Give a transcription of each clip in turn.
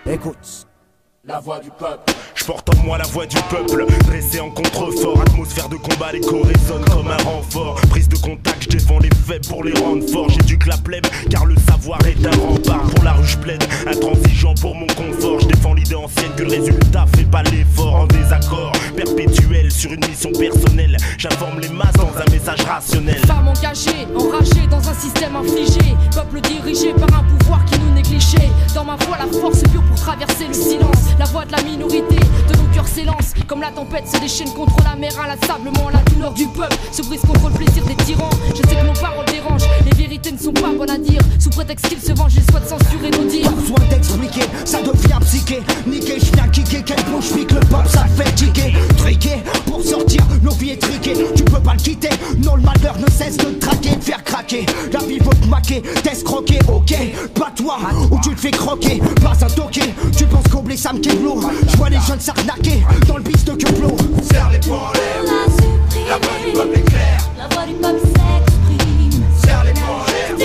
Écoute. La voix du peuple. Je porte en moi la voix du peuple, dressé en contrefort. Atmosphère de combat, l'écho résonne comme un renfort. Prise de contact, je défends les faits pour les rendre forts. J'éduque la plèbe, car le savoir est un rempart. Pour la rue je plaide, intransigeant pour mon confort. Je défends l'idée ancienne que le résultat fait pas l'effort. En désaccord perpétuel sur une mission personnelle, j'informe les masses dans un message rationnel. Femmes engagées, enragées dans un système infligé. Peuple dirigé par un pouvoir qui nous négligeait. Dans ma voix la force pure pour traverser le silence. La voix de la minorité, de nos cœurs s'élance. Comme la tempête se déchaîne contre la mer inlassablement. La douleur du peuple se brise contre le plaisir des tyrans. Je sais que nos paroles dérangent, les vérités ne sont pas bonnes à dire. Sous prétexte qu'ils se vengent, ils souhaitent censurer nos dires. Pas besoin d'expliquer, ça devient psyché. Niquer, je viens kicker, quel bouche pique le pop, ça fait tiquer. Triquer, pour sortir, nos vies étriquées. Tu peux pas le quitter, non le malheur ne cesse de te traquer, de faire craquer. La vie veut te maquer, t'escroquer, ok. Pas toi, ou tu te fais croquer, pas un toqué. Tu penses combler Sam Keblo. Je vois les jeunes s'arnaquer dans le bis de Keblo. Serre les poings en l'air, la voix du peuple est claire. La voix du peuple s'exprime. Serre les poings en l'air,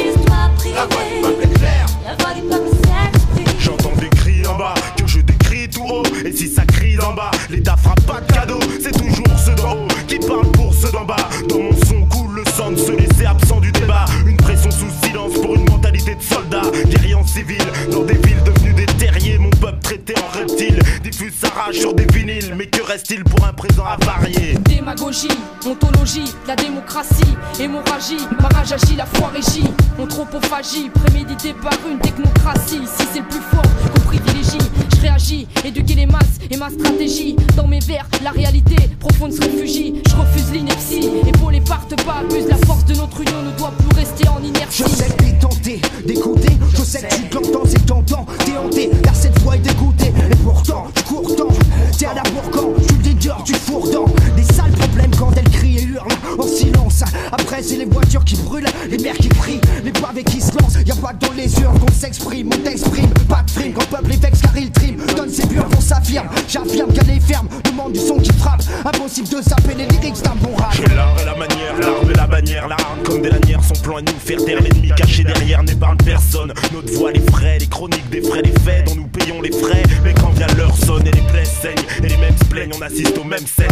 la voix du peuple est claire. La voix du peuple s'exprime. J'entends des cris en bas, que je décris tout haut. Et si ça crie d'en bas, l'État fera pas de cadeau. C'est toujours ceux d'en haut qui parlent pour ceux d'en bas. Dans mon son coule le sang de se laisser absent du débat. Une pression sous silence pour une mentalité de soldat. Guerrier en civil, dans des villes devenues des terriers. Mon peuple traité en reptile diffuse sa rage sur des vinyles. Mais que reste-t-il pour un présent avarié? Démagogie, ontologie, la démocratie, hémorragie, ma rage agit, la foi régit. Anthropophagie, préméditée par une technocratie. Si c'est le plus fort qu'on privilégie, je réagis, éduquer les masses et ma stratégie. Dans mes vers, la réalité profonde se réfugie. Je refuse l'ineptie, épaulé par te pas abuse. La force de notre union ne doit plus rester en inertie. Je sais que t'es tenté d'écouter, je sais que tu t'entends, c'est tentant. T'es hanté, car cette voix est dégoûtée. Et pourtant, tu cours tant, t'es à la bourgan, tu le dors, tu fourres dans des sales problèmes quand elle crie et hurle en silence. Après c'est les voitures qui brûlent, les mères qui prient, les pavés qui se lancent. Y'a pas que dans les urnes qu'on s'exprime, on t'exprime. Pas de frime quand le peuple est vexe car il trime. Donne ses purs pour s'affirme, j'affirme qu'elle est ferme. Demande du son qui frappe, impossible de zapper les lyrics d'un bon rap. J'ai l'art et la manière, l'arme et la bannière. La harne comme des lanières, son plan est de nous faire taire. L'ennemi caché derrière n'épargne personne. Notre voix, les frais, les chroniques des frais, les faits dont nous payons les frais. Mais quand vient l'heure sonne et les plaies saignent et les mêmes se plaignent, on assiste aux mêmes scènes.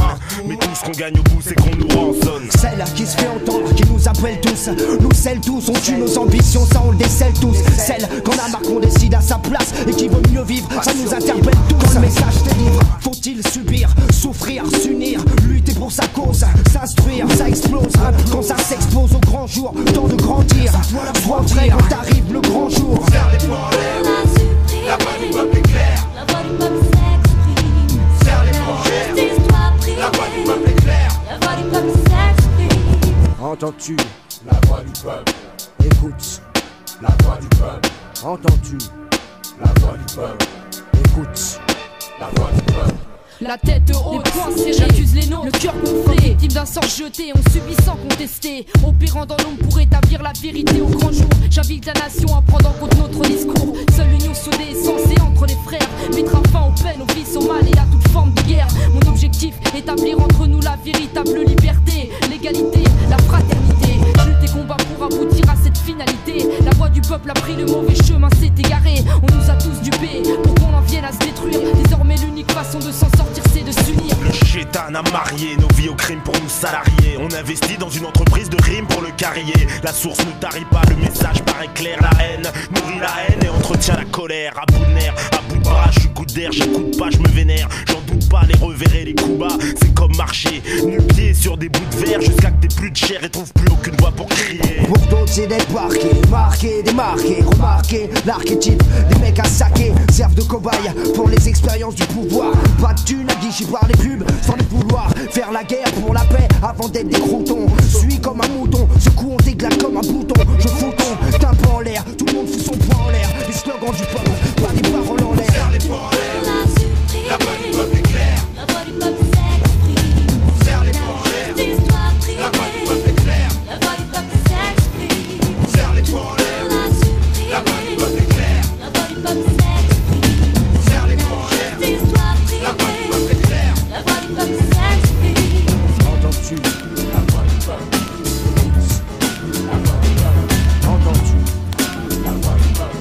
Mais tout ce qu'on gagne au bout c'est qu'on nous rançonne. Celle qui se fait entendre, qui nous appelle tous, nous scelle tous, on tue nos ambitions, ça on le décèle tous. Celle qu'on a marqué, on décide à sa place et qui veut mieux vivre, ça nous interpelle tous. Quand le message délivre, faut-il subir, souffrir, s'unir, lutter pour sa cause, s'instruire, ça explose. Quand ça s'expose au grand jour, temps de grandir, sois prêt quand t'arrive le grand jour. Serre les poings en l'air, la voix du peuple est claire. La voix du peuple s'exprime. Serre les poings en l'air, la voix du peuple est claire. La voix du peuple s'exprime. Entends-tu la voix du peuple? Écoute la voix du peuple. Entends-tu la voix du peuple? Écoute la voix du peuple. La tête haute, les poings serrés, j'accuse les noms, le cœur gonflé. Victime d'un sang jeté, on subit sans contester. Opérant dans l'ombre pour établir la vérité au grand jour. J'invite la nation à prendre en compte notre discours. Seule l'union soudée est censée entre les frères mettra fin aux peines, aux vices, au mal et à toute forme de guerre. Mon objectif, établir entre nous la véritable liberté, l'égalité, la fraternité. Je lutte et combat pour aboutir à cette finalité. La voix du peuple a pris le mauvais chemin, s'est égaré. On nous a tous dupés pour qu'on en vienne à se détruire. Désormais l'unique façon de s'en sortir c'est de s'unir. Le chétan a marié nos vies au crime pour nous salariés. On investit dans une entreprise de rime pour le carrier. La source ne tarit pas, le message paraît clair. La haine nourrit la haine et entretient la colère. À bout de nerfs, à bout de bras, je suis coup d'air, j'écoute pas, je me vénère. J'en doute pas, les revers et les coups bas, c'est comme marcher nu-pied sur des bouts de verre jusqu'à que t'aies plus de chair et trouves plus aucune voix pour crier. Pour d'autres c'est des parquets, marqués, démarqués, remarqués. L'archétype des mecs à saquer servent de cobayes pour les expériences du pouvoir. Pas de thunes guichés par les pubs, sans le vouloir faire la guerre pour la paix avant d'être des croutons. Suis comme un mouton, secouant tes glaces comme un bouton. Je fous ton tympan en l'air, tout le monde fout son poing en l'air. Les slogans du peuple, pas des paroles en l'air. Serre les poings en l'air, la voix du peuple est claire. La voix du peuple s'exprime. Serre les poings en l'air, la voix du peuple est claire. La voix du peuple s'exprime. Serre les poings en l'air, la voix du peuple est claire. La voix du peuple s'exprime. Serre les poings en l'air, la voix du peuple est claire. La voix du peuple s'exprime. Entends-tu la voix du peuple? La voix du peuple. Entends-tu la voix du peuple?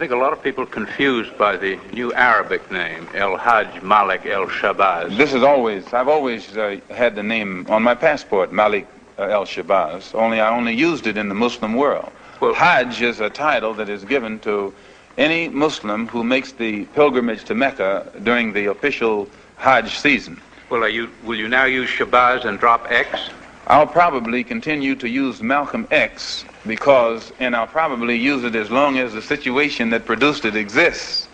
think a lot of people are confused by the new Arabic name, El Hajj Malik El Shabazz. I've always had the name on my passport, Malik El Shabazz, only I only used it in the Muslim world. Well, Hajj is a title that is given to any Muslim who makes the pilgrimage to Mecca during the official Hajj season. Well, will you now use Shabazz and drop X? I'll probably continue to use Malcolm X and I'll probably use it as long as the situation that produced it exists.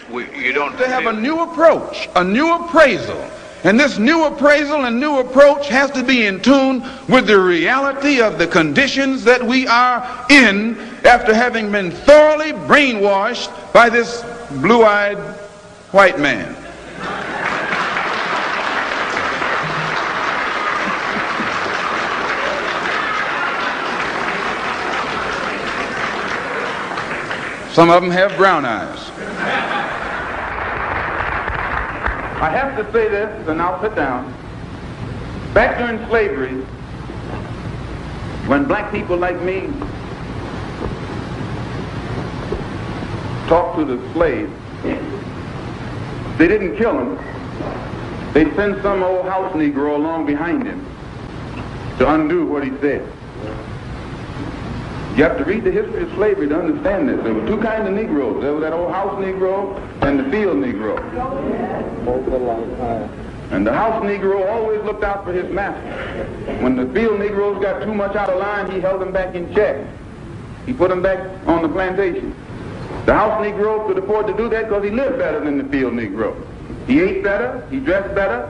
They have a new approach, a new appraisal. And this new appraisal and new approach has to be in tune with the reality of the conditions that we are in after having been thoroughly brainwashed by this blue-eyed white man. Some of them have brown eyes. I have to say this, and I'll sit down. Back during slavery, when black people like me talked to the slaves, they didn't kill him. They'd send some old house Negro along behind him to undo what he said. You have to read the history of slavery to understand this. There were two kinds of Negroes. There was that old house Negro and the field Negro. And the house Negro always looked out for his master. When the field Negroes got too much out of line, he held them back in check. He put them back on the plantation. The house Negro could afford to do that because he lived better than the field Negro. He ate better, he dressed better,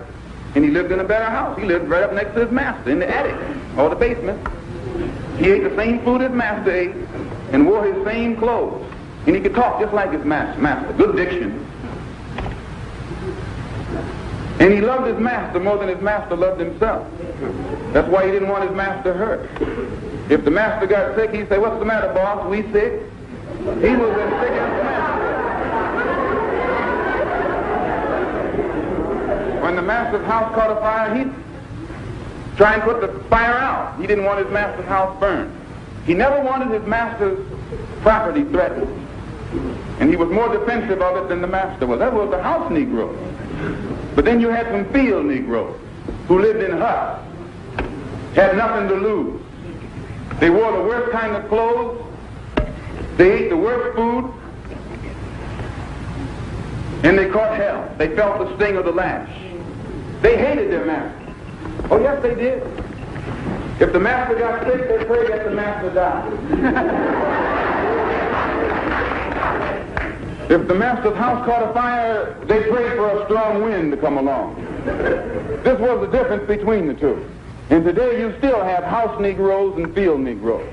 and he lived in a better house. He lived right up next to his master in the attic or the basement. He ate the same food his master ate and wore his same clothes. And he could talk just like his master. Good diction. And he loved his master more than his master loved himself. That's why he didn't want his master hurt. If the master got sick, he'd say, "What's the matter, boss? We sick?" He was as sick as the master. When the master's house caught a fire, he'd try and put the fire out. He didn't want his master's house burned. He never wanted his master's property threatened. And he was more defensive of it than the master was. That was the house Negro. But then you had some field Negroes who lived in huts, had nothing to lose. They wore the worst kind of clothes. They ate the worst food. And they caught hell. They felt the sting of the lash. They hated their master. Oh, yes, they did. If the master got sick, they prayed that the master died. If the master's house caught a fire, they prayed for a strong wind to come along. This was the difference between the two. And today you still have house Negroes and field Negroes.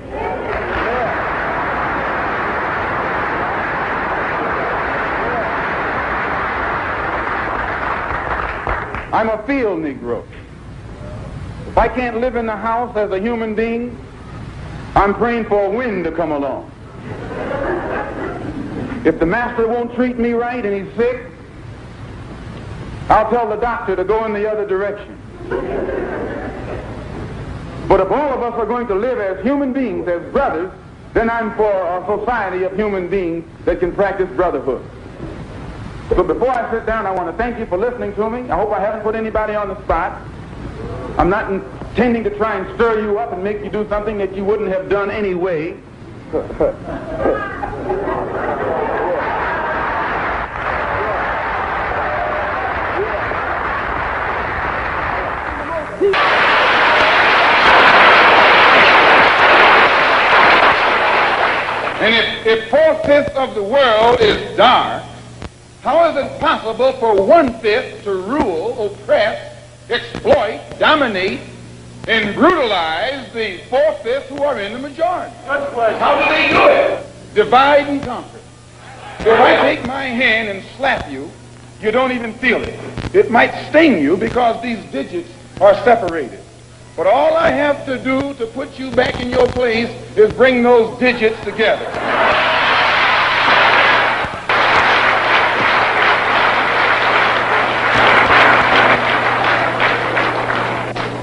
I'm a field Negro. If I can't live in the house as a human being, I'm praying for a wind to come along. If the master won't treat me right and he's sick, I'll tell the doctor to go in the other direction. But if all of us are going to live as human beings, as brothers, then I'm for a society of human beings that can practice brotherhood. So before I sit down, I want to thank you for listening to me. I hope I haven't put anybody on the spot. I'm not intending to try and stir you up and make you do something that you wouldn't have done anyway. And if 4/5 of the world is dark, how is it possible for 1/5 to rule, oppress, exploit, dominate, and brutalize the 4/5 who are in the majority? How do they do it? Divide and conquer. So if I take my hand and slap you, you don't even feel it. It might sting you because these digits are separated. But all I have to do to put you back in your place is bring those digits together.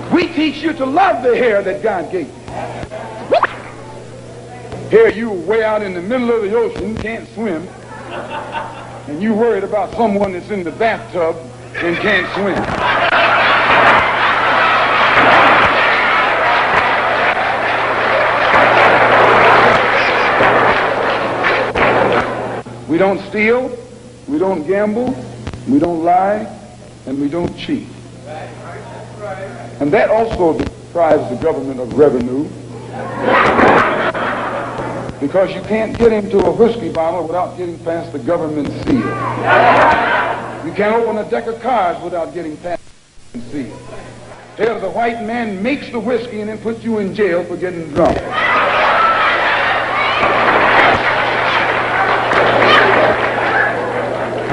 We teach you to love the hair that God gave you. Here you way out in the middle of the ocean, can't swim, and you worried about someone that's in the bathtub and can't swim. We don't steal, we don't gamble, we don't lie, and we don't cheat. And that also deprives the government of revenue, because you can't get into a whiskey bottle without getting past the government seal. You can't open a deck of cards without getting past the seal. Here the white man makes the whiskey and then puts you in jail for getting drunk.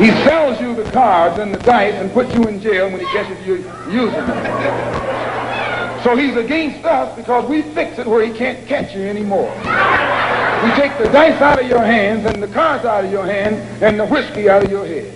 He sells you the cards and the dice and puts you in jail when he catches you using them. So he's against us because we fix it where he can't catch you anymore. We take the dice out of your hands and the cards out of your hand and the whiskey out of your head.